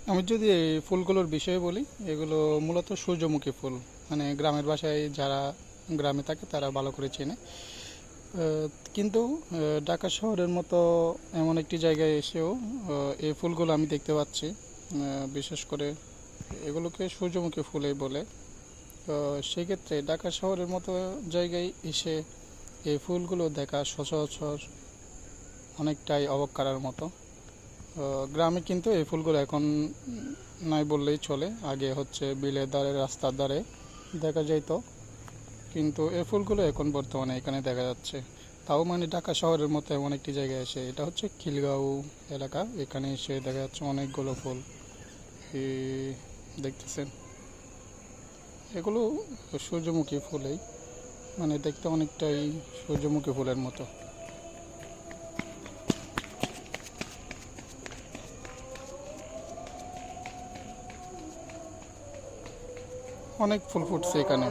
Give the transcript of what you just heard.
আমি যদি এই ফুলগুলোর বিষয়ে বলি, এগুলো মূলত সূর্যমুখী ফুল। মানে গ্রামের বাসায় যারা গ্রামে থাকে তারা ভালো করে চেনে। কিন্তু ঢাকা শহরের মতো এমন একটি জায়গায় এসেও এই ফুলগুলো আমি দেখতে পাচ্ছি। বিশেষ করে এগুলোকে সূর্যমুখী ফুলই বলে। তো সেক্ষেত্রে ঢাকা শহরের মতো জায়গায় এসে এই ফুলগুলো দেখা সচরাচর অনেকটাই অবাক করার মতো। গ্রামে কিন্তু এই ফুলগুলো এখন নাই বললেই চলে। আগে হচ্ছে বিলের ধারে, রাস্তার ধারে দেখা যাইতো, কিন্তু এই ফুলগুলো এখন বর্তমানে এখানে দেখা যাচ্ছে। তাও মানে ঢাকা শহরের মতো এমন একটি জায়গায় এসে, এটা হচ্ছে খিলগাঁও এলাকা, এখানে এসে দেখা যাচ্ছে অনেকগুলো ফুল। এই দেখতেছেন, এগুলো সূর্যমুখী ফুলেই, মানে দেখতে অনেকটাই সূর্যমুখী ফুলের মতো। অনেক ফুল ফুটছে এখানে।